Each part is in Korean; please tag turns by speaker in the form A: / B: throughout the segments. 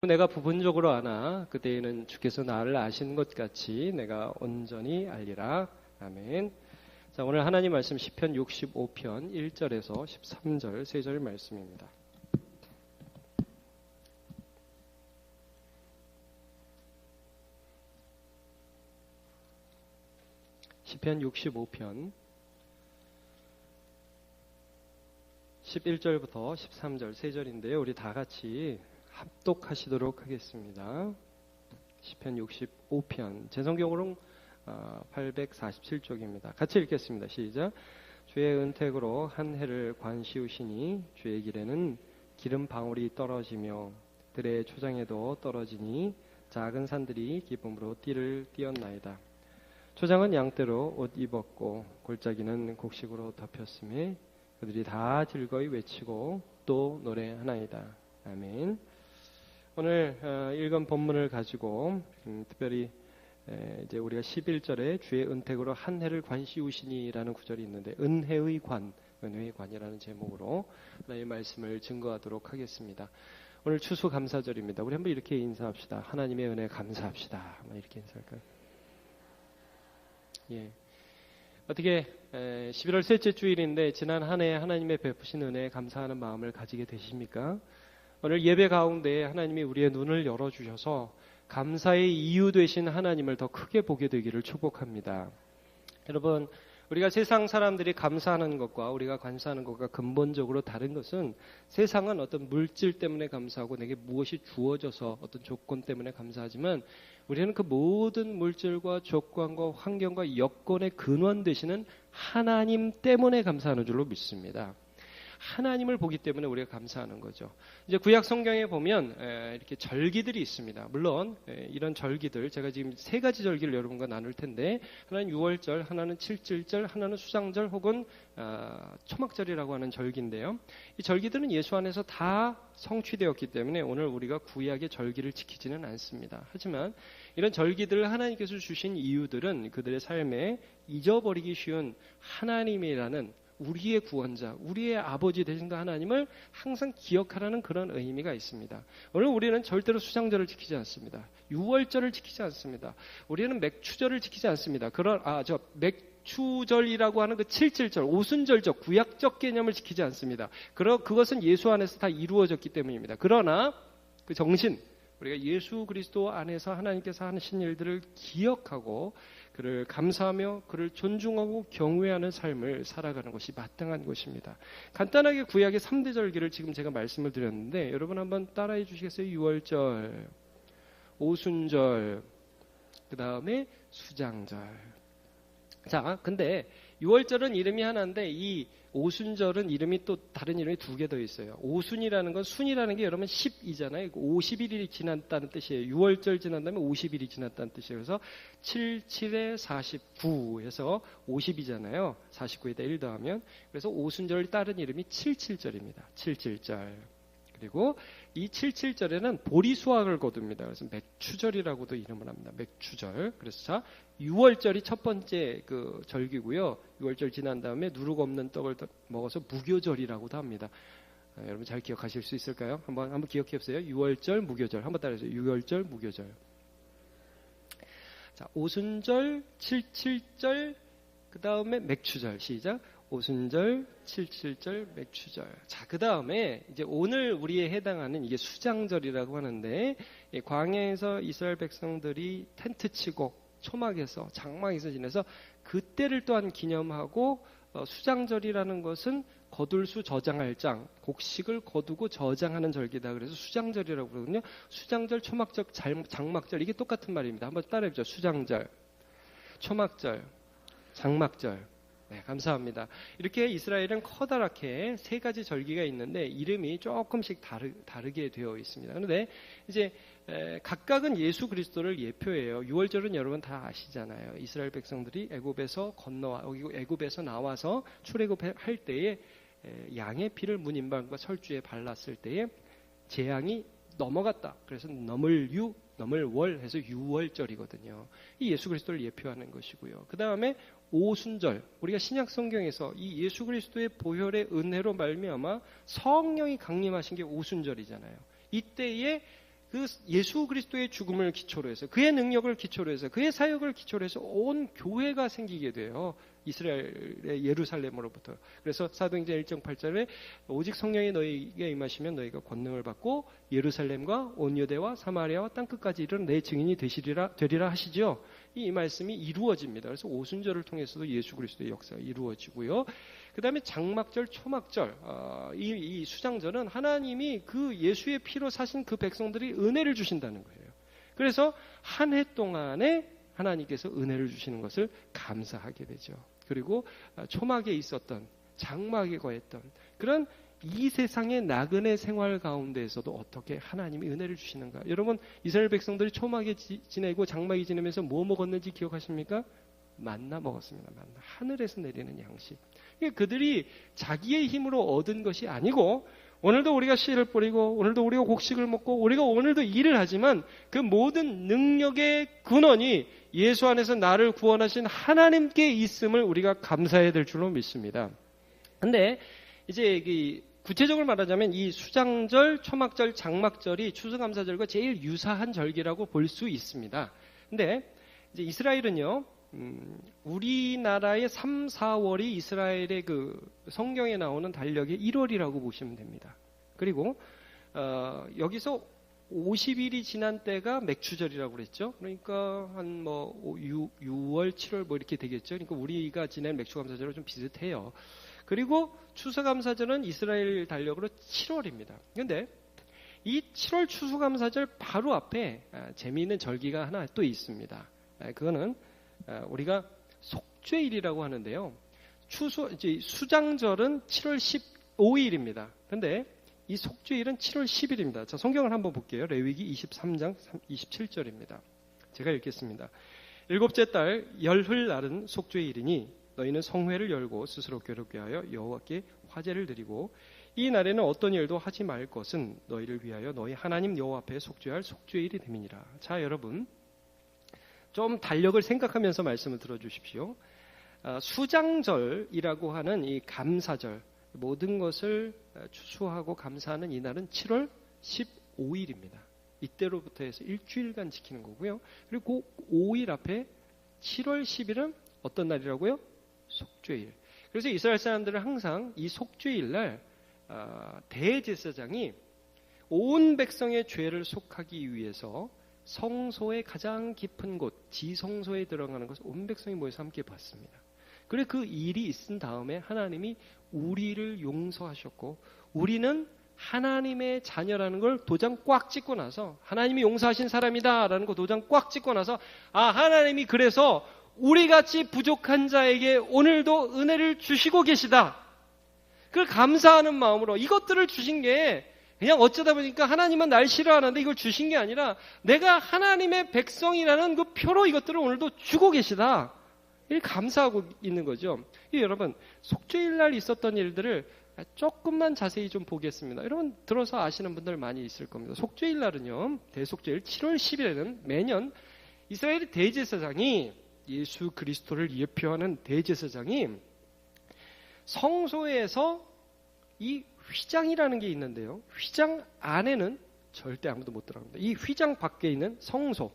A: 내가 부분적으로 아나 그때에는 주께서 나를 아시는 것 같이 내가 온전히 알리라. 아멘. 자, 오늘 하나님 말씀 시편 65편 1절에서 13절 세 절 말씀입니다. 시편 65편 11절부터 13절 세 절인데요. 우리 다 같이 합독하시도록 하겠습니다. 시편 65편 제 성경으로는 847쪽입니다. 같이 읽겠습니다. 시작. 주의 은택으로 한 해를 관시우시니 주의 길에는 기름 방울이 떨어지며 들의 초장에도 떨어지니 작은 산들이 기쁨으로 띠를 띄었나이다. 초장은 양떼로 옷 입었고 골짜기는 곡식으로 덮였음에 그들이 다 즐거이 외치고 또 노래하나이다. 아멘. 오늘 읽은 본문을 가지고 특별히 이제 우리가 11절에 주의 은택으로 한 해를 관시우시니라는 구절이 있는데 은혜의 관이라는 제목으로 하나님의 말씀을 증거하도록 하겠습니다. 오늘 추수감사절입니다. 우리 한번 이렇게 인사합시다. 하나님의 은혜 감사합시다. 이렇게 인사할까요? 예. 어떻게 11월 셋째 주일인데 지난 한 해 하나님의 베푸신 은혜에 감사하는 마음을 가지게 되십니까? 오늘 예배 가운데 하나님이 우리의 눈을 열어주셔서 감사의 이유 되신 하나님을 더 크게 보게 되기를 축복합니다. 여러분, 우리가 세상 사람들이 감사하는 것과 우리가 감사하는 것과 근본적으로 다른 것은 세상은 어떤 물질 때문에 감사하고 내게 무엇이 주어져서 어떤 조건 때문에 감사하지만 우리는 그 모든 물질과 조건과 환경과 여건의 근원 되시는 하나님 때문에 감사하는 줄로 믿습니다. 하나님을 보기 때문에 우리가 감사하는 거죠. 이제 구약 성경에 보면 이렇게 절기들이 있습니다. 물론 이런 절기들 제가 지금 세 가지 절기를 여러분과 나눌 텐데 하나는 유월절, 하나는 칠칠절, 하나는 수장절 혹은 초막절이라고 하는 절기인데요. 이 절기들은 예수 안에서 다 성취되었기 때문에 오늘 우리가 구약의 절기를 지키지는 않습니다. 하지만 이런 절기들을 하나님께서 주신 이유들은 그들의 삶에 잊어버리기 쉬운 하나님이라는 우리의 구원자, 우리의 아버지 되신 그 하나님을 항상 기억하라는 그런 의미가 있습니다. 오늘 우리는 절대로 수장절을 지키지 않습니다. 유월절을 지키지 않습니다. 우리는 맥추절을 지키지 않습니다. 맥추절이라고 하는 그 칠칠절, 오순절적, 구약적 개념을 지키지 않습니다. 그것은 예수 안에서 다 이루어졌기 때문입니다. 그러나 그 정신, 우리가 예수 그리스도 안에서 하나님께서 하신 일들을 기억하고 그를 감사하며 그를 존중하고 경외하는 삶을 살아가는 것이 마땅한 것입니다. 간단하게 구약의 3대 절기를 지금 제가 말씀을 드렸는데 여러분 한번 따라해 주시겠어요? 유월절, 오순절, 그 다음에 수장절. 자, 근데 유월절은 이름이 하나인데 이 오순절은 이름이 또 다른 이름이 두 개 더 있어요. 오순이라는 건 순이라는 게 여러분 10이잖아요. 50일이 지났다는 뜻이에요. 유월절 지난 다음에 50일이 지났다는 뜻이에요. 그래서 77에 49 해서 50이잖아요. 49에다 1 더하면. 그래서 오순절 다른 이름이 칠칠절입니다. 칠칠절. 그리고 이 칠칠절에는 보리수확을 거둡니다. 그래서 맥추절이라고도 이름을 합니다. 맥추절. 그래서 자, 6월절이 첫 번째 그 절기고요. 6월절 지난 다음에 누룩 없는 떡을 먹어서 무교절이라고도 합니다. 여러분 잘 기억하실 수 있을까요? 한번 기억해 보세요. 6월절, 무교절. 한번 따라해주세요. 6월절, 무교절. 자, 오순절, 칠칠절, 그 다음에 맥추절. 시작. 오순절, 칠칠절, 맥추절. 자, 그 다음에 이제 오늘 우리에 해당하는 이게 수장절이라고 하는데 광야에서 이스라엘 백성들이 텐트 치고 초막에서 장막에서 지내서 그때를 또한 기념하고 수장절이라는 것은 거둘 수 저장할 장, 곡식을 거두고 저장하는 절기다. 그래서 수장절이라고 그러거든요. 수장절, 초막절, 장막절 이게 똑같은 말입니다. 한번 따라해보죠. 수장절, 초막절, 장막절. 네, 감사합니다. 이렇게 이스라엘은 커다랗게 세 가지 절기가 있는데 이름이 조금씩 다르게 되어 있습니다. 그런데 이제 각각은 예수 그리스도를 예표해요. 유월절은 여러분 다 아시잖아요. 이스라엘 백성들이 애굽에서 나와서 출애굽할 때에 양의 피를 문인방과 설주에 발랐을 때에 재앙이 넘어갔다. 그래서 넘을월 해서 유월절이거든요. 이 예수 그리스도를 예표하는 것이고요. 그 다음에 오순절, 우리가 신약 성경에서 이 예수 그리스도의 보혈의 은혜로 말미암아 성령이 강림하신 게 오순절이잖아요. 이때에 그 예수 그리스도의 죽음을 기초로 해서, 그의 능력을 기초로 해서, 그의 사역을 기초로 해서 온 교회가 생기게 돼요. 이스라엘의 예루살렘으로부터. 그래서 사도행전 1장 8절에 오직 성령이 너희에게 임하시면 너희가 권능을 받고 예루살렘과 온 유대와 사마리아와 땅끝까지 이르는 내 증인이 되리라 하시죠. 이 말씀이 이루어집니다. 그래서 오순절을 통해서도 예수 그리스도의 역사가 이루어지고요. 그 다음에 장막절, 초막절, 이 수장절은 하나님이 그 예수의 피로 사신 그 백성들이 은혜를 주신다는 거예요. 그래서 한 해 동안에 하나님께서 은혜를 주시는 것을 감사하게 되죠. 그리고 초막에 있었던, 장막에 거했던 그런 이 세상의 나그네 생활 가운데에서도 어떻게 하나님이 은혜를 주시는가. 여러분, 이스라엘 백성들이 초막에 지내고 장막에 지내면서 뭐 먹었는지 기억하십니까? 만나 먹었습니다. 만나. 하늘에서 내리는 양식. 그들이 자기의 힘으로 얻은 것이 아니고, 오늘도 우리가 씨를 뿌리고 오늘도 우리가 곡식을 먹고 우리가 오늘도 일을 하지만 그 모든 능력의 근원이 예수 안에서 나를 구원하신 하나님께 있음을 우리가 감사해야 될 줄로 믿습니다. 근데 이제 구체적으로 말하자면 이 수장절, 초막절, 장막절이 추수감사절과 제일 유사한 절기라고 볼 수 있습니다. 근데 이제 이스라엘은요, 우리나라의 3, 4월이 이스라엘의 그 성경에 나오는 달력의 1월이라고 보시면 됩니다. 그리고 여기서 50일이 지난 때가 맥추절이라고 그랬죠. 그러니까 한 6월, 7월 뭐 이렇게 되겠죠. 그러니까 우리가 지낸 맥추감사절은 좀 비슷해요. 그리고 추수감사절은 이스라엘 달력으로 7월입니다. 그런데 이 7월 추수감사절 바로 앞에 재미있는 절기가 하나 또 있습니다. 그거는 우리가 속죄일이라고 하는데요. 수장절은 7월 15일입니다. 그런데 이 속죄일은 7월 10일입니다. 자, 성경을 한번 볼게요. 레위기 23장 27절입니다. 제가 읽겠습니다. 일곱째 달 열흘 날은 속죄일이니 너희는 성회를 열고 스스로 괴롭게 하여 여호와께 화제를 드리고 이 날에는 어떤 일도 하지 말 것은 너희를 위하여 너희 하나님 여호와 앞에 속죄할 속죄일이 됨이니라. 자, 여러분, 좀 달력을 생각하면서 말씀을 들어주십시오. 수장절이라고 하는 이 감사절, 모든 것을 추수하고 감사하는 이 날은 7월 15일입니다. 이때로부터 해서 일주일간 지키는 거고요. 그리고 그 5일 앞에 7월 10일은 어떤 날이라고요? 속죄일. 그래서 이스라엘 사람들은 항상 이 속죄일 날 대제사장이 온 백성의 죄를 속하기 위해서 성소의 가장 깊은 곳, 지성소에 들어가는 것을 온 백성이 모여서 함께 봤습니다. 그래 그 일이 있은 다음에 하나님이 우리를 용서하셨고, 우리는 하나님의 자녀라는 걸 도장 꽉 찍고 나서, 하나님이 용서하신 사람이다라는 거 도장 꽉 찍고 나서, 하나님이 그래서 우리같이 부족한 자에게 오늘도 은혜를 주시고 계시다. 그걸 감사하는 마음으로 이것들을 주신 게 그냥 어쩌다 보니까 하나님은 날 싫어하는데 이걸 주신 게 아니라 내가 하나님의 백성이라는 그 표로 이것들을 오늘도 주고 계시다. 이렇게 감사하고 있는 거죠. 여러분, 속죄일 날 있었던 일들을 조금만 자세히 좀 보겠습니다. 여러분 들어서 아시는 분들 많이 있을 겁니다. 속죄일 날은요, 대속죄일 7월 10일에는 매년 이스라엘의 대제사장이, 예수 그리스도를 예표하는 대제사장이 성소에서 이 휘장이라는 게 있는데요, 휘장 안에는 절대 아무도 못 들어갑니다. 이 휘장 밖에 있는 성소,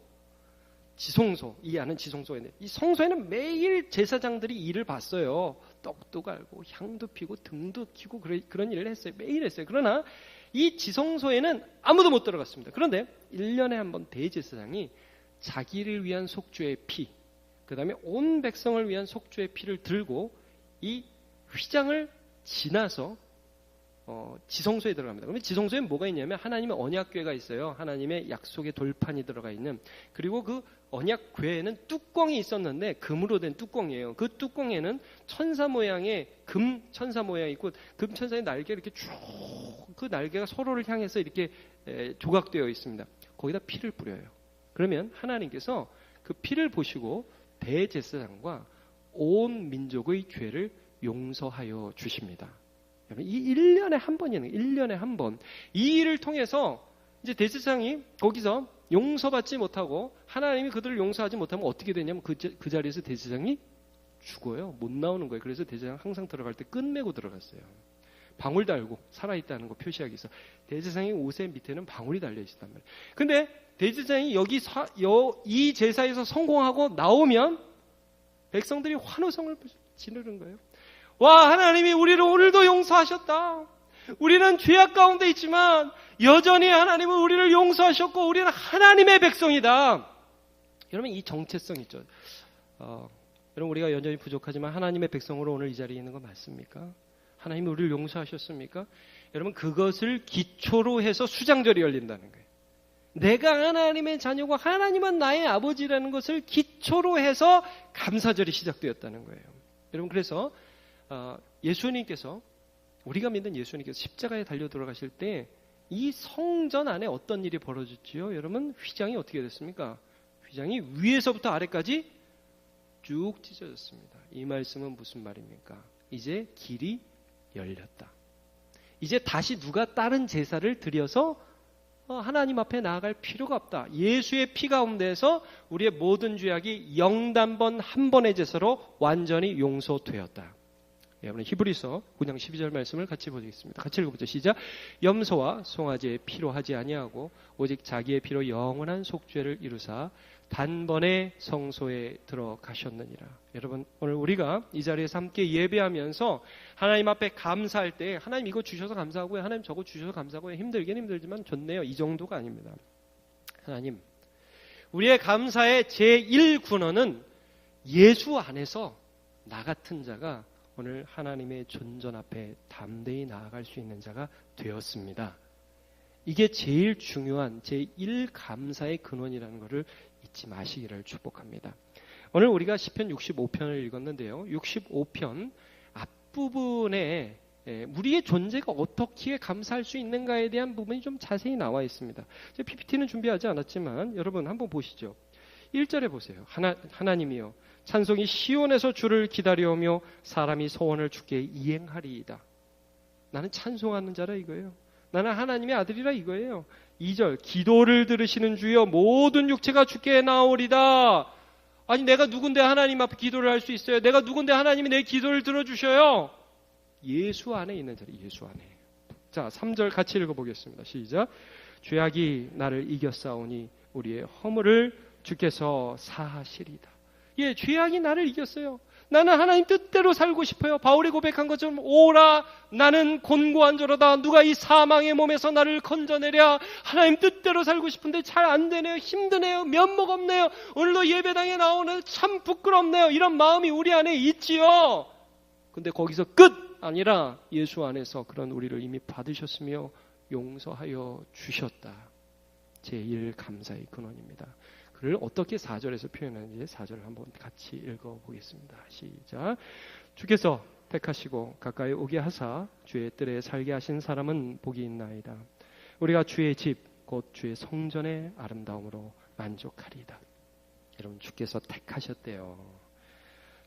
A: 지성소, 이 안은 지성소에, 이 성소에는 매일 제사장들이 일을 봤어요. 떡도 갈고 향도 피고 등도 키고 그런 일을 했어요. 매일 했어요. 그러나 이 지성소에는 아무도 못 들어갔습니다. 그런데 1년에 한 번 대제사장이 자기를 위한 속죄의 피, 그 다음에 온 백성을 위한 속죄의 피를 들고 이 휘장을 지나서 지성소에 들어갑니다. 그러면 지성소에 뭐가 있냐면 하나님의 언약궤가 있어요. 하나님의 약속의 돌판이 들어가 있는. 그리고 그 언약궤에는 뚜껑이 있었는데 금으로 된 뚜껑이에요. 그 뚜껑에는 천사 모양의 금 천사 모양이 있고, 금 천사의 날개 이렇게 쭉, 그 날개가 서로를 향해서 이렇게 조각되어 있습니다. 거기다 피를 뿌려요. 그러면 하나님께서 그 피를 보시고 대제사장과 온 민족의 죄를 용서하여 주십니다. 이 1년에 한 번이는 1년에 한 번. 이 일을 통해서 이제 대제사장이 거기서 용서받지 못하고 하나님이 그들을 용서하지 못하면 어떻게 되냐면 그 자리에서 대제사장이 죽어요. 못 나오는 거예요. 그래서 대제사장 항상 들어갈 때 끈 메고 들어갔어요. 방울 달고 살아있다는 거 표시하기 위해서 대제사장의 옷의 밑에는 방울이 달려 있었단 말이에요. 근데 대제사장이 이 제사에서 성공하고 나오면 백성들이 환호성을 지르는 거예요. 와, 하나님이 우리를 오늘도 용서하셨다. 우리는 죄악 가운데 있지만 여전히 하나님은 우리를 용서하셨고 우리는 하나님의 백성이다. 여러분, 이 정체성 있죠. 여러분, 우리가 여전히 부족하지만 하나님의 백성으로 오늘 이 자리에 있는 거 맞습니까? 하나님이 우리를 용서하셨습니까? 여러분, 그것을 기초로 해서 수장절이 열린다는 거예요. 내가 하나님의 자녀고 하나님은 나의 아버지라는 것을 기초로 해서 감사절이 시작되었다는 거예요. 여러분, 그래서 예수님께서, 우리가 믿는 예수님께서 십자가에 달려 돌아가실 때 이 성전 안에 어떤 일이 벌어졌지요? 여러분, 휘장이 어떻게 됐습니까? 휘장이 위에서부터 아래까지 쭉 찢어졌습니다. 이 말씀은 무슨 말입니까? 이제 길이 열렸다. 이제 다시 누가 다른 제사를 드려서 하나님 앞에 나아갈 필요가 없다. 예수의 피 가운데에서 우리의 모든 죄악이 영단번 한 번의 제사로 완전히 용서되었다. 여러분, 히브리서 9장 12절 말씀을 같이 보겠습니다. 같이 읽어보죠. 시작. 염소와 송아지의 피로 하지 아니하고 오직 자기의 피로 영원한 속죄를 이루사 단번에 성소에 들어가셨느니라. 여러분, 오늘 우리가 이 자리에서 함께 예배하면서 하나님 앞에 감사할 때, 하나님 이거 주셔서 감사하고요, 하나님 저거 주셔서 감사하고요, 힘들긴 힘들지만 좋네요, 이 정도가 아닙니다. 하나님, 우리의 감사의 제1군원은 예수 안에서 나 같은 자가 오늘 하나님의 존전 앞에 담대히 나아갈 수 있는 자가 되었습니다. 이게 제일 중요한 제1감사의 근원이라는 것을 잊지 마시기를 축복합니다. 오늘 우리가 시편 65편을 읽었는데요. 65편 앞부분에 우리의 존재가 어떻게 감사할 수 있는가에 대한 부분이 좀 자세히 나와 있습니다. PPT는 준비하지 않았지만 여러분 한번 보시죠. 1절에 보세요. 하나님이여, 찬송이 시온에서 주를 기다려오며 사람이 소원을 주께 이행하리이다. 나는 찬송하는 자라 이거예요. 나는 하나님의 아들이라 이거예요. 2절, 기도를 들으시는 주여 모든 육체가 주께 나오리다. 아니, 내가 누군데 하나님 앞에 기도를 할 수 있어요? 내가 누군데 하나님이 내 기도를 들어주셔요? 예수 안에 있는 자리, 예수 안에. 자, 3절 같이 읽어보겠습니다. 시작. 죄악이 나를 이겼사오니 우리의 허물을 주께서 사하시리다. 예, 죄악이 나를 이겼어요. 나는 하나님 뜻대로 살고 싶어요. 바울이 고백한 것처럼 오라 나는 곤고한 자로다. 누가 이 사망의 몸에서 나를 건져내랴. 하나님 뜻대로 살고 싶은데 잘 안 되네요. 힘드네요. 면목 없네요. 오늘도 예배당에 나오는 참 부끄럽네요. 이런 마음이 우리 안에 있지요. 근데 거기서 끝 아니라 예수 안에서 그런 우리를 이미 받으셨으며 용서하여 주셨다. 제1감사의 근원입니다. 그를 어떻게 4절에서 표현하는지 4절을 한번 같이 읽어보겠습니다. 시작. 주께서 택하시고 가까이 오게 하사 주의 뜰에 살게 하신 사람은 복이 있나이다. 우리가 주의 집 곧 주의 성전의 아름다움으로 만족하리이다. 여러분, 주께서 택하셨대요.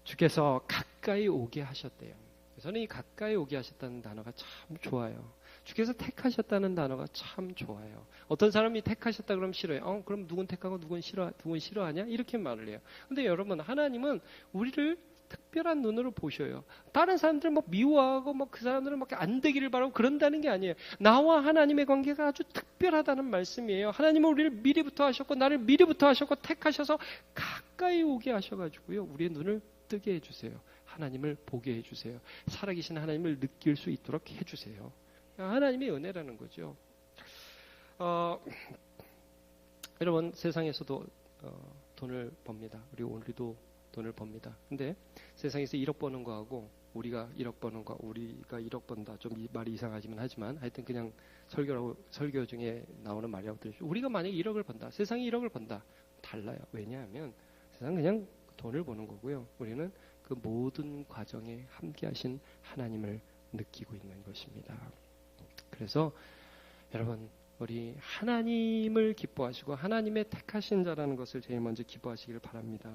A: 주께서 가까이 오게 하셨대요. 저는 이 가까이 오게 하셨다는 단어가 참 좋아요. 주께서 택하셨다는 단어가 참 좋아요. 어떤 사람이 택하셨다 그러면 싫어요. 그럼 누군 택하고 누군 싫어하냐? 이렇게 말을 해요. 근데 여러분, 하나님은 우리를 특별한 눈으로 보셔요. 다른 사람들 막 미워하고 막 그 사람들은 막 안 되기를 바라고 그런다는 게 아니에요. 나와 하나님의 관계가 아주 특별하다는 말씀이에요. 하나님은 우리를 미리부터 하셨고 나를 미리부터 하셨고 택하셔서 가까이 오게 하셔가지고요. 우리의 눈을 뜨게 해주세요. 하나님을 보게 해주세요. 살아계신 하나님을 느낄 수 있도록 해주세요. 하나님의 은혜라는 거죠. 여러분, 세상에서도 돈을 법니다. 그리고 우리도 돈을 법니다. 근데 세상에서 1억 버는 거하고 우리가 1억 버는 거, 우리가 1억 번다. 좀 이 말이 이상하지만 하지만 하여튼 그냥 설교 중에 나오는 말이라고 들으시죠. 우리가 만약에 1억을 번다. 세상이 1억을 번다. 달라요. 왜냐하면 세상은 그냥 돈을 버는 거고요. 우리는 그 모든 과정에 함께 하신 하나님을 느끼고 있는 것입니다. 그래서 여러분, 우리 하나님을 기뻐하시고 하나님의 택하신 자라는 것을 제일 먼저 기뻐하시길 바랍니다.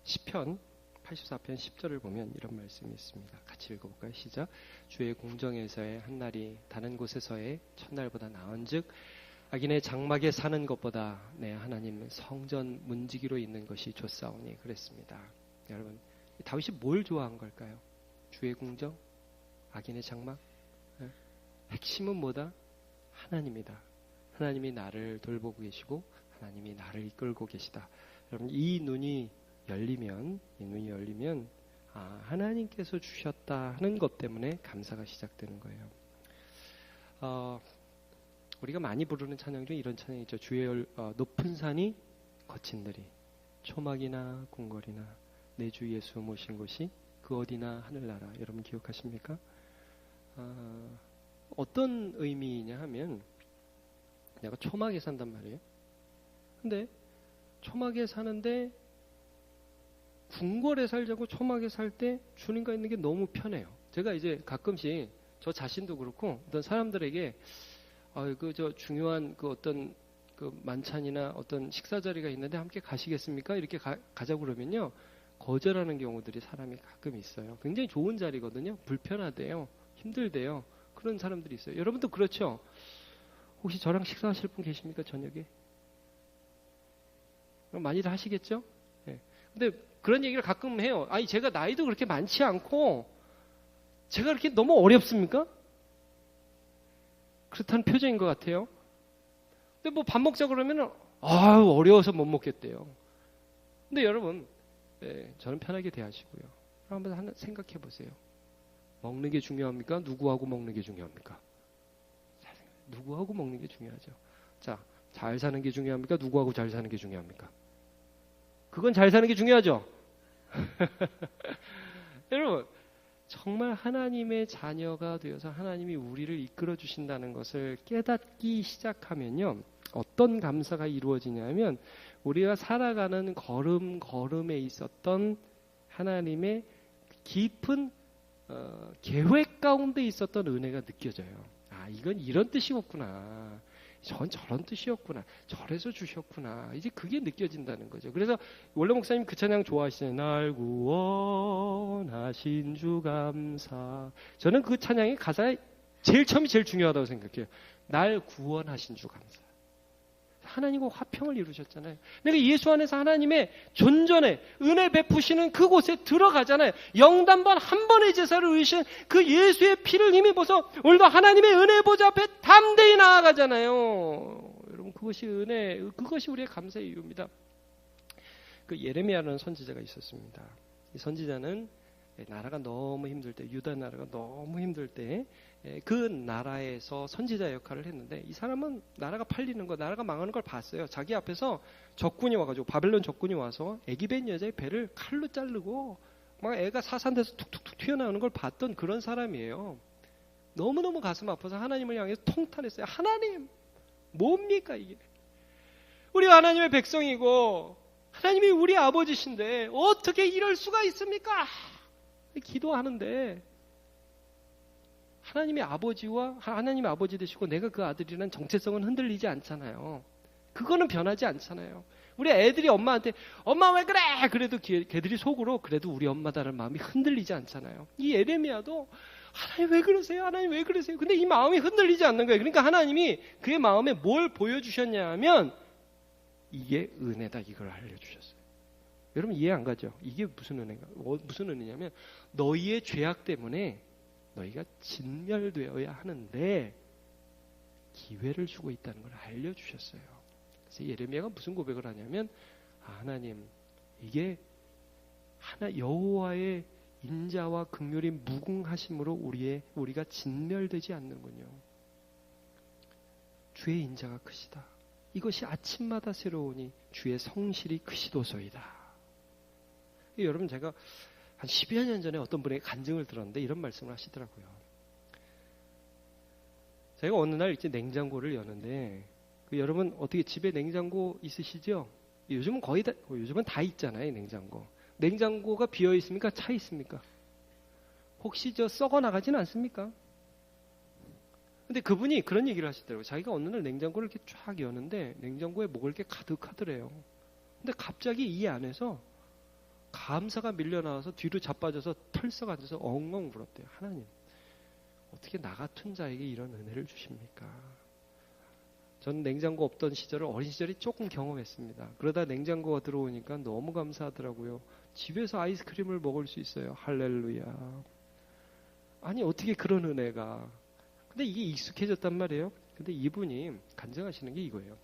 A: 시편 84편 10절을 보면 이런 말씀이 있습니다. 같이 읽어볼까요? 시작. 주의 공정에서의 한날이 다른 곳에서의 첫날보다 나은즉 악인의 장막에 사는 것보다 내 하나님 성전 문지기로 있는 것이 좋사오니 그랬습니다. 여러분, 다윗이 뭘 좋아한 걸까요? 주의 궁정? 악인의 장막? 핵심은 뭐다? 하나님이다. 하나님이 나를 돌보고 계시고 하나님이 나를 이끌고 계시다. 여러분 이 눈이 열리면 하나님께서 주셨다 하는 것 때문에 감사가 시작되는 거예요. 우리가 많이 부르는 찬양 중에 이런 찬양이 있죠. 주의 높은 산이 거친 들이 초막이나 궁궐이나 내 주 예수 모신 곳이 그 어디나 하늘나라. 여러분 기억하십니까? 어떤 의미냐 하면 내가 초막에 산단 말이에요. 근데 초막에 사는데 궁궐에 살자고 초막에 살 때 주님과 있는 게 너무 편해요. 제가 이제 가끔씩 저 자신도 그렇고 어떤 사람들에게 저 중요한 그 어떤 그 만찬이나 어떤 식사 자리가 있는데 함께 가시겠습니까? 이렇게 가자고 그러면요. 거절하는 경우들이 사람이 가끔 있어요. 굉장히 좋은 자리거든요. 불편하대요. 힘들대요. 그런 사람들이 있어요. 여러분도 그렇죠? 혹시 저랑 식사하실 분 계십니까? 저녁에? 많이들 하시겠죠? 네. 근데 그런 얘기를 가끔 해요. 아니 제가 나이도 그렇게 많지 않고 제가 그렇게 너무 어렵습니까? 그렇다는 표정인 것 같아요. 근데 뭐 밥 먹자 그러면은 어려워서 못 먹겠대요. 근데 여러분 저는 편하게 대하시고요. 한번 생각해 보세요. 먹는 게 중요합니까? 누구하고 먹는 게 중요합니까? 누구하고 먹는 게 중요하죠. 자, 잘 사는 게 중요합니까? 누구하고 잘 사는 게 중요합니까? 그건 잘 사는 게 중요하죠. 여러분 정말 하나님의 자녀가 되어서 하나님이 우리를 이끌어 주신다는 것을 깨닫기 시작하면요. 어떤 감사가 이루어지냐면 우리가 살아가는 걸음에 있었던 하나님의 깊은 계획 가운데 있었던 은혜가 느껴져요. 이건 이런 뜻이었구나. 전 저런 뜻이었구나. 저래서 주셨구나. 이제 그게 느껴진다는 거죠. 그래서 원래 목사님 그 찬양 좋아하시잖아요. 날 구원하신 주 감사. 저는 그 찬양의 가사에 제일 중요하다고 생각해요. 날 구원하신 주 감사. 하나님과 화평을 이루셨잖아요. 내가 예수 안에서 하나님의 존전에 은혜 베푸시는 그곳에 들어가잖아요. 영단반 한 번의 제사를 의신 그 예수의 피를 힘입어서 오늘도 하나님의 은혜 보좌 앞에 담대히 나아가잖아요. 여러분 그것이 은혜, 그것이 우리의 감사의 이유입니다. 그 예레미야라는 선지자가 있었습니다. 이 선지자는 나라가 너무 힘들 때, 유다 나라가 너무 힘들 때 그 나라에서 선지자 역할을 했는데 이 사람은 나라가 팔리는 거, 나라가 망하는 걸 봤어요. 자기 앞에서 적군이 와가지고 바벨론 적군이 와서 애기벤 여자의 배를 칼로 자르고 막 애가 사산돼서 툭툭툭 튀어나오는 걸 봤던 그런 사람이에요. 너무너무 가슴 아파서 하나님을 향해서 통탄했어요. 하나님, 뭡니까 이게? 우리가 하나님의 백성이고 하나님이 우리 아버지신데 어떻게 이럴 수가 있습니까? 기도하는데 하나님의 아버지와 하나님의 아버지 되시고 내가 그 아들이라는 정체성은 흔들리지 않잖아요. 그거는 변하지 않잖아요. 우리 애들이 엄마한테 엄마 왜 그래? 그래도 걔들이 속으로 그래도 우리 엄마다라는 마음이 흔들리지 않잖아요. 이 예레미야도 하나님 왜 그러세요? 하나님 왜 그러세요? 근데 이 마음이 흔들리지 않는 거예요. 그러니까 하나님이 그의 마음에 뭘 보여주셨냐 하면 이게 은혜다 이걸 알려주셨어요. 여러분 이해 안 가죠? 이게 무슨 은혜가? 무슨 은혜냐면 너희의 죄악 때문에 너희가 진멸되어야 하는데 기회를 주고 있다는 걸 알려주셨어요. 그래서 예레미야가 무슨 고백을 하냐면 하나님 이게 여호와의 인자와 긍휼이 무궁하심으로 우리가 진멸되지 않는군요. 주의 인자가 크시다. 이것이 아침마다 새로우니 주의 성실이 크시도소이다. 여러분 제가 한 10여 년 전에 어떤 분에게 간증을 들었는데 이런 말씀을 하시더라고요. 제가 어느 날 이제 냉장고를 여는데 여러분 어떻게 집에 냉장고 있으시죠? 요즘은 요즘은 다 있잖아요. 냉장고가 비어 있습니까? 차 있습니까? 혹시 썩어 나가진 않습니까? 근데 그분이 그런 얘기를 하시더라고요. 자기가 어느 날 냉장고를 이렇게 쫙 여는데 냉장고에 먹을 게 가득하더래요. 근데 갑자기 이 안에서 감사가 밀려나와서 뒤로 자빠져서 털썩 앉아서 엉엉 울었대요. 하나님, 어떻게 나 같은 자에게 이런 은혜를 주십니까? 저는 냉장고 없던 시절을 어린 시절에 조금 경험했습니다. 그러다 냉장고가 들어오니까 너무 감사하더라고요. 집에서 아이스크림을 먹을 수 있어요. 할렐루야. 아니 어떻게 그런 은혜가. 근데 이게 익숙해졌단 말이에요. 근데 이분이 간증하시는 게 이거예요.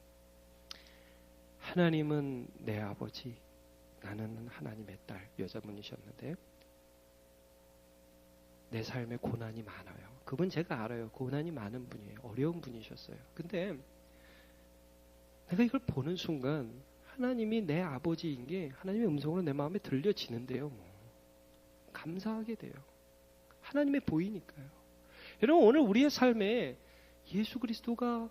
A: 하나님은 내 아버지, 나는 하나님의 딸. 여자분이셨는데 내 삶에 고난이 많아요. 그분 제가 알아요. 고난이 많은 분이에요. 어려운 분이셨어요. 근데 내가 이걸 보는 순간 하나님이 내 아버지인 게 하나님의 음성으로 내 마음에 들려지는데요. 감사하게 돼요. 하나님의 보이니까요. 여러분 오늘 우리의 삶에 예수 그리스도가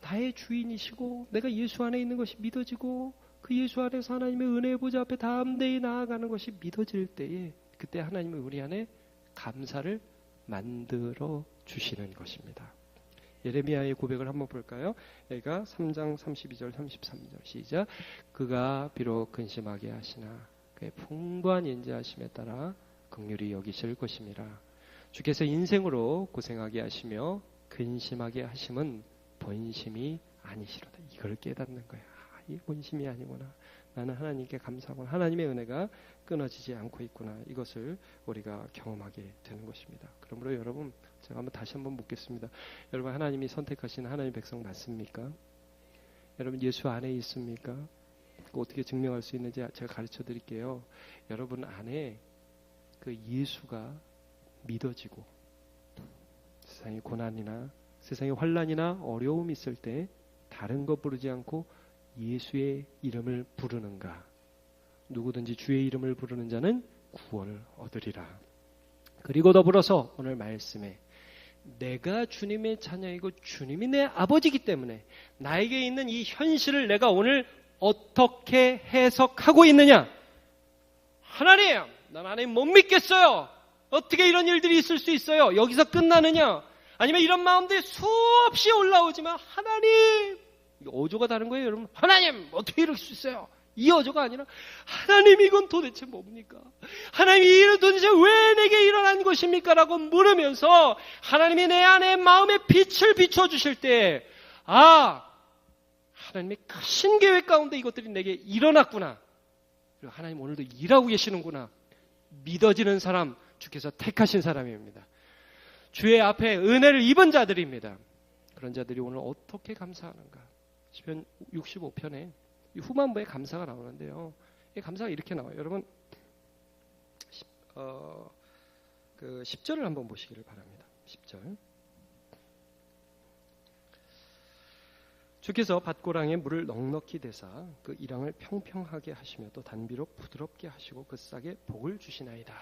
A: 나의 주인이시고 내가 예수 안에 있는 것이 믿어지고 그 예수 안에서 하나님의 은혜의 보좌 앞에 담대히 나아가는 것이 믿어질 때에 그때 하나님은 우리 안에 감사를 만들어 주시는 것입니다. 예레미야의 고백을 한번 볼까요? 여기가 3장 32절 33절 시작. 그가 비록 근심하게 하시나 그의 풍부한 인자하심에 따라 긍휼히 여기실 것임이라. 주께서 인생으로 고생하게 하시며 근심하게 하심은 본심이 아니시로다. 이걸 깨닫는 거야. 이 본심이 아니구나. 나는 하나님께 감사하구나. 하나님의 은혜가 끊어지지 않고 있구나. 이것을 우리가 경험하게 되는 것입니다. 그러므로 여러분 제가 다시 한번 묻겠습니다. 여러분 하나님이 선택하신 하나님의 백성 맞습니까? 여러분 예수 안에 있습니까? 어떻게 증명할 수 있는지 제가 가르쳐 드릴게요. 여러분 안에 그 예수가 믿어지고 세상의 고난이나 세상의 환난이나 어려움이 있을 때 다른 것 부르지 않고 예수의 이름을 부르는가? 누구든지 주의 이름을 부르는 자는 구원을 얻으리라. 그리고 더불어서 오늘 말씀에 내가 주님의 자녀이고 주님이 내 아버지이기 때문에 나에게 있는 이 현실을 내가 오늘 어떻게 해석하고 있느냐? 하나님, 난 하나님 못 믿겠어요. 어떻게 이런 일들이 있을 수 있어요? 여기서 끝나느냐? 아니면 이런 마음들이 수없이 올라오지만 하나님, 어조가 다른 거예요, 여러분. 하나님, 어떻게 이럴 수 있어요? 이 어조가 아니라 하나님 이건 도대체 뭡니까? 하나님 이 일은 도대체 왜 내게 일어난 것입니까? 라고 물으면서 하나님이 내 안에 마음의 빛을 비춰주실 때 하나님의 크신 계획 가운데 이것들이 내게 일어났구나. 그리고 하나님 오늘도 일하고 계시는구나. 믿어지는 사람, 주께서 택하신 사람입니다. 주의 앞에 은혜를 입은 자들입니다. 그런 자들이 오늘 어떻게 감사하는가? 시편 65편에 후반부에 감사가 나오는데요. 이 감사가 이렇게 나와요. 여러분, 그 10절을 한번 보시기를 바랍니다. 10절. 주께서 밭고랑에 물을 넉넉히 대사 그 이랑을 평평하게 하시며 또 단비로 부드럽게 하시고 그 싹에 복을 주시나이다.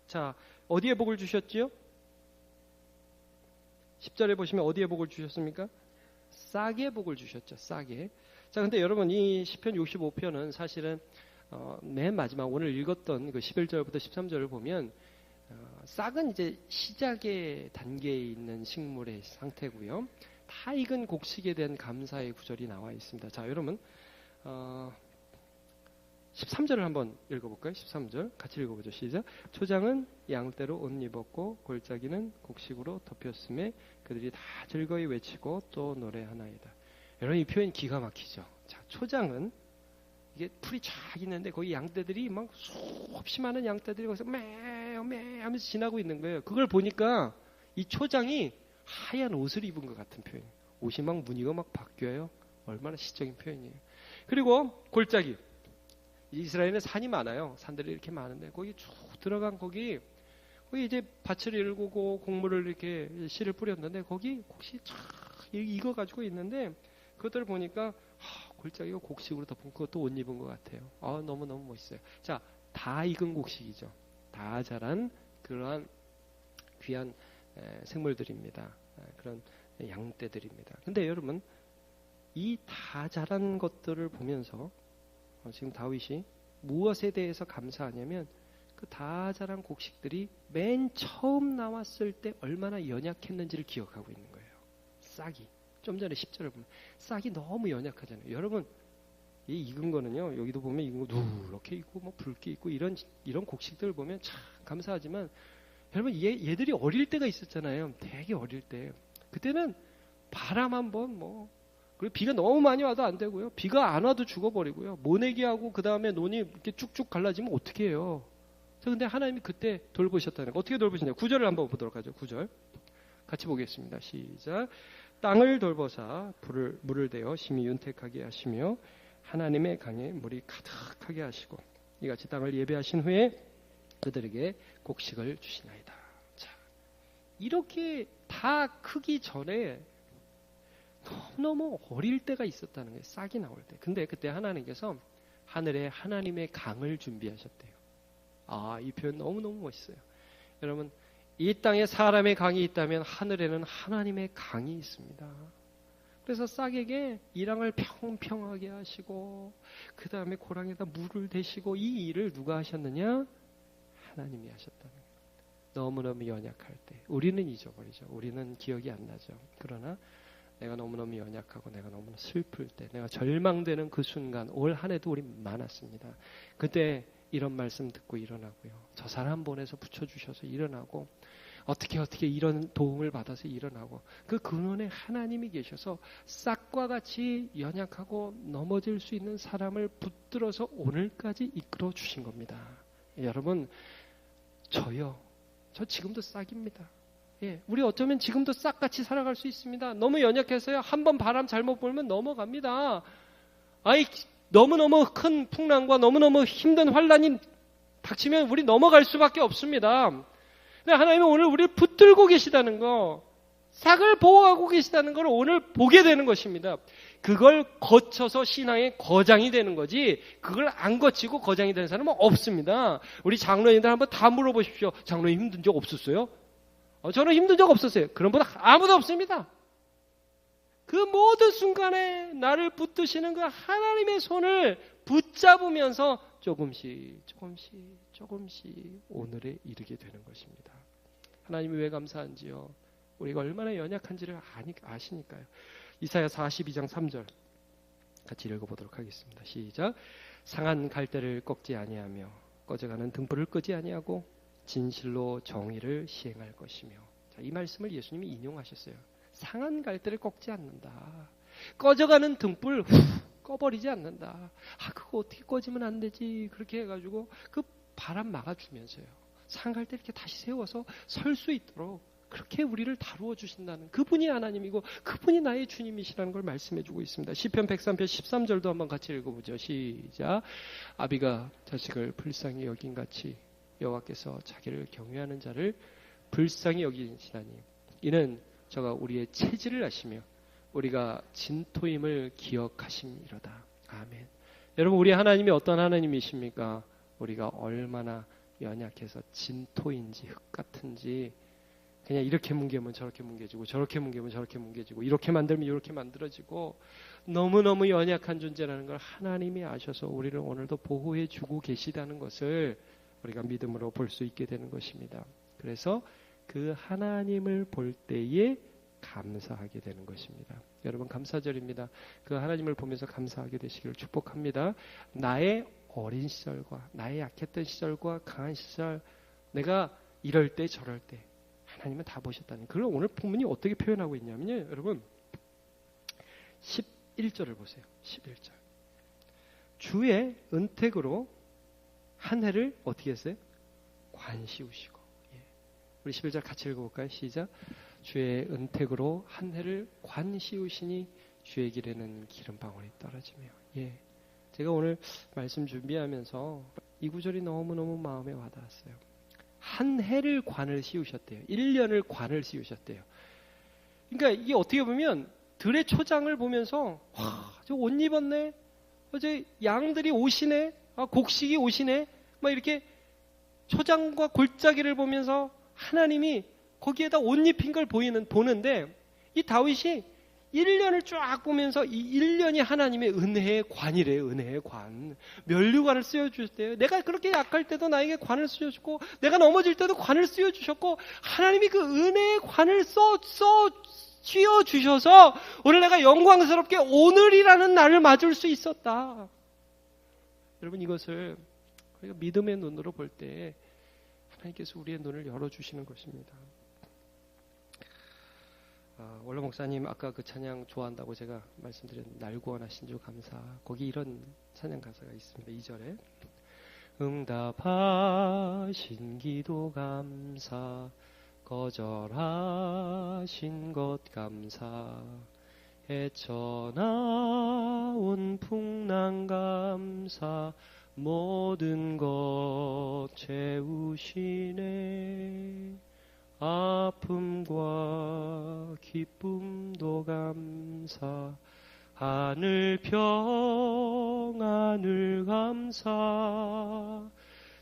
A: 자, 어디에 복을 주셨지요? 10절에 보시면 어디에 복을 주셨습니까? 싹에 복을 주셨죠. 싹에. 자, 근데 여러분 이 시편 65편은 사실은 맨 마지막 오늘 읽었던 그 11절부터 13절을 보면 싹은 이제 시작의 단계에 있는 식물의 상태고요. 다 익은 곡식에 대한 감사의 구절이 나와 있습니다. 자, 여러분 13절을 한번 읽어볼까요? 13절 같이 읽어보죠. 시작. 초장은 양떼로 옷 입었고 골짜기는 곡식으로 덮였음에 그들이 다 즐거이 외치고 또 노래하나이다. 여러분 이 표현 기가 막히죠. 자, 초장은 이게 풀이 쫙 있는데 거기 양떼들이 막 수없이 많은 양떼들이 거기서 매매 하면서 지나고 있는 거예요. 그걸 보니까 이 초장이 하얀 옷을 입은 것 같은 표현이에요. 옷이 막 무늬가 막 바뀌어요. 얼마나 시적인 표현이에요. 그리고 골짜기. 이스라엘은 산이 많아요. 산들이 이렇게 많은데 거기 쭉 들어간 거기 이제 밭을 일구고 곡물을 이렇게 씨를 뿌렸는데 거기 곡식이 쫙 익어가지고 있는데 그것들을 보니까 골짜기가 곡식으로 덮은 그것도 옷 입은 것 같아요. 너무너무 멋있어요. 자, 다 익은 곡식이죠. 다 자란 그러한 귀한 생물들입니다. 그런 양떼들입니다. 근데 여러분 이 다 자란 것들을 보면서 지금 다윗이 무엇에 대해서 감사하냐면 그 다 자란 곡식들이 맨 처음 나왔을 때 얼마나 연약했는지를 기억하고 있는 거예요. 싹이. 좀 전에 10절을 보면 싹이 너무 연약하잖아요. 여러분 이 익은 거는요. 여기도 보면 익은 거 누렇게 있고 뭐 붉게 있고 이런 곡식들을 보면 참 감사하지만 여러분 얘들이 어릴 때가 있었잖아요. 되게 어릴 때. 그때는 바람 한번 그리고 비가 너무 많이 와도 안 되고요. 비가 안 와도 죽어버리고요. 모내기 하고 그 다음에 논이 이렇게 쭉쭉 갈라지면 어떻게 해요? 근데 하나님이 그때 돌보셨다는 거. 어떻게 돌보시냐? 9절을 한번 보도록 하죠. 9절. 같이 보겠습니다. 시작. 땅을 돌보사 물을 대어 심히 윤택하게 하시며 하나님의 강에 물이 가득하게 하시고 이같이 땅을 예배하신 후에 그들에게 곡식을 주시나이다. 자, 이렇게 다 크기 전에 너무너무 어릴 때가 있었다는 거예요. 싹이 나올 때. 근데 그때 하나님께서 하늘에 하나님의 강을 준비하셨대요. 이 표현 너무너무 멋있어요. 여러분, 이 땅에 사람의 강이 있다면 하늘에는 하나님의 강이 있습니다. 그래서 싹에게 이랑을 평평하게 하시고 그 다음에 고랑에다 물을 대시고 이 일을 누가 하셨느냐? 하나님이 하셨다는 거예요. 너무너무 연약할 때 우리는 잊어버리죠. 우리는 기억이 안 나죠. 그러나 내가 너무너무 연약하고 내가 너무나 슬플 때 내가 절망되는 그 순간 올 한 해도 우리 많았습니다. 그때 이런 말씀 듣고 일어나고요. 저 사람 보내서 붙여주셔서 일어나고 어떻게 이런 도움을 받아서 일어나고 그 근원에 하나님이 계셔서 싹과 같이 연약하고 넘어질 수 있는 사람을 붙들어서 오늘까지 이끌어 주신 겁니다. 여러분, 저 지금도 싹입니다. 예, 우리 어쩌면 지금도 싹같이 살아갈 수 있습니다. 너무 연약해서요. 한번 바람 잘못 불면 넘어갑니다. 너무너무 큰 풍랑과 너무너무 힘든 환란이 닥치면 우리 넘어갈 수밖에 없습니다. 근데 하나님은 오늘 우리를 붙들고 계시다는 거, 싹을 보호하고 계시다는 걸 오늘 보게 되는 것입니다. 그걸 거쳐서 신앙의 거장이 되는 거지 그걸 안 거치고 거장이 되는 사람은 없습니다. 우리 장로님들 한번 다 물어보십시오. 장로님 힘든 적 없었어요? 저는 힘든 적 없었어요. 그런 분 아무도 없습니다. 그 모든 순간에 나를 붙드시는 그 하나님의 손을 붙잡으면서 조금씩 오늘에 이르게 되는 것입니다. 하나님이 왜 감사한지요? 우리가 얼마나 연약한지를 아시니까요. 이사야 42장 3절 같이 읽어보도록 하겠습니다. 시작. 상한 갈대를 꺾지 아니하며 꺼져가는 등불을 끄지 아니하고 진실로 정의를 시행할 것이며. 자, 이 말씀을 예수님이 인용하셨어요. 상한 갈대를 꺾지 않는다. 꺼져가는 등불 꺼버리지 않는다. 그거 어떻게 꺼지면 안 되지. 그렇게 해가지고 그 바람 막아주면서요. 상한 갈대 이렇게 다시 세워서 설 수 있도록 그렇게 우리를 다루어 주신다는 그분이 하나님이고 그분이 나의 주님이시라는 걸 말씀해 주고 있습니다. 시편 103편 13절도 한번 같이 읽어보죠. 시작. 아비가 자식을 불쌍히 여긴 같이 여호와께서 자기를 경외하는 자를 불쌍히 여기시나니 이는 저가 우리의 체질을 아시며 우리가 진토임을 기억하심이로다. 아멘. 여러분, 우리 하나님이 어떤 하나님이십니까? 우리가 얼마나 연약해서 진토인지 흙 같은지 그냥 이렇게 뭉개면 저렇게 뭉개지고 저렇게 뭉개면 저렇게 뭉개지고 이렇게 만들면 이렇게 만들어지고 너무너무 연약한 존재라는 걸 하나님이 아셔서 우리를 오늘도 보호해 주고 계시다는 것을 우리가 믿음으로 볼 수 있게 되는 것입니다. 그래서 그 하나님을 볼 때에 감사하게 되는 것입니다. 여러분, 감사절입니다. 그 하나님을 보면서 감사하게 되시기를 축복합니다. 나의 어린 시절과 나의 약했던 시절과 강한 시절 내가 이럴 때 저럴 때 하나님은 다 보셨다는 그걸 오늘 본문이 어떻게 표현하고 있냐면요. 여러분 11절을 보세요. 11절. 주의 은택으로 한 해를 어떻게 했어요? 관시우시고. 우리 11절 같이 읽어볼까요? 시작. 주의 은택으로 한 해를 관시우시니 주의 길에는 기름방울이 떨어지며. 제가 오늘 말씀 준비하면서 이 구절이 너무너무 마음에 와닿았어요. 한 해를 관을 씌우셨대요. 1년을 관을 씌우셨대요. 그러니까 이게 어떻게 보면 들의 초장을 보면서 저 옷 입었네. 저 양들이 오시네. 곡식이 오시네. 막 이렇게 초장과 골짜기를 보면서 하나님이 거기에다 옷 입힌 걸 보는데 이 다윗이 1년을 쫙 보면서 이 1년이 하나님의 은혜의 관이래요. 은혜의 관. 면류관을 씌워주셨대요. 내가 그렇게 약할 때도 나에게 관을 씌워주고 내가 넘어질 때도 관을 씌워주셨고 하나님이 그 은혜의 관을 씌워주셔서 오늘 내가 영광스럽게 오늘이라는 날을 맞을 수 있었다. 여러분, 이것을 우리가 믿음의 눈으로 볼 때 하나님께서 우리의 눈을 열어주시는 것입니다. 원로 목사님 아까 그 찬양 좋아한다고 제가 말씀드린 날 구원하신 주 감사, 거기 이런 찬양 가사가 있습니다. 2절에 응답하신 기도 감사, 거절하신 것 감사, 헤쳐나온 풍랑 감사, 모든 것 채우시네. 아픔과 기쁨도 감사, 하늘 평안을 감사,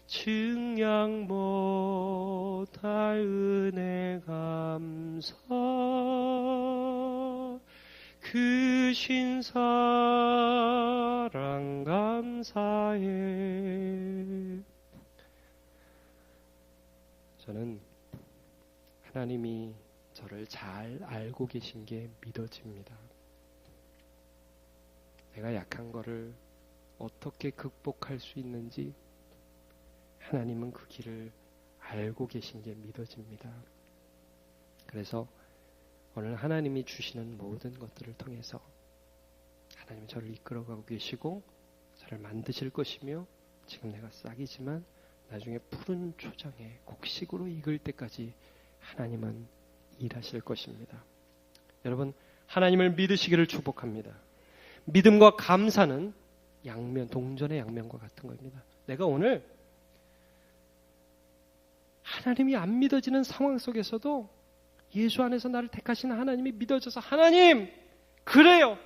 A: 증량 못할 은혜 감사, 크신 사랑 감사해. 저는 하나님이 저를 잘 알고 계신 게 믿어집니다. 내가 약한 거를 어떻게 극복할 수 있는지 하나님은 그 길을 알고 계신 게 믿어집니다. 그래서 오늘 하나님이 주시는 모든 것들을 통해서 하나님은 저를 이끌어가고 계시고 저를 만드실 것이며, 지금 내가 싹이지만 나중에 푸른 초장에 곡식으로 익을 때까지 하나님은 일하실 것입니다. 여러분, 하나님을 믿으시기를 축복합니다. 믿음과 감사는 양면, 동전의 양면과 같은 겁니다. 내가 오늘 하나님이 안 믿어지는 상황 속에서도 예수 안에서 나를 택하신 하나님이 믿어져서, 하나님 그래요,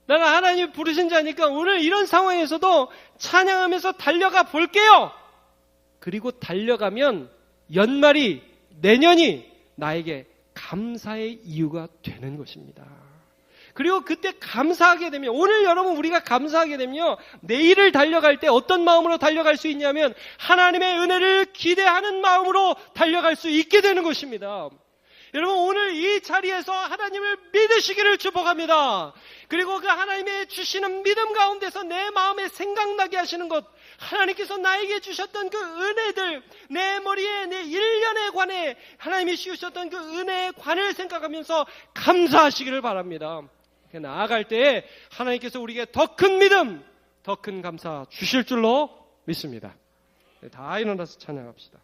A: 나는 하나님 부르신 자니까 오늘 이런 상황에서도 찬양하면서 달려가 볼게요. 그리고 달려가면 연말이, 내년이 나에게 감사의 이유가 되는 것입니다. 그리고 그때 감사하게 되면, 오늘 여러분 우리가 감사하게 되면요, 내일을 달려갈 때 어떤 마음으로 달려갈 수 있냐면 하나님의 은혜를 기대하는 마음으로 달려갈 수 있게 되는 것입니다. 여러분, 오늘 이 자리에서 하나님을 믿으시기를 축복합니다. 그리고 그 하나님의 주시는 믿음 가운데서 내 마음에 생각나게 하시는 것, 하나님께서 나에게 주셨던 그 은혜들, 내 머리에, 내 일년에 관해 하나님이 씌우셨던 그 은혜의 관을 생각하면서 감사하시기를 바랍니다. 나아갈 때에 하나님께서 우리에게 더 큰 믿음, 더 큰 감사 주실 줄로 믿습니다. 다 일어나서 찬양합시다.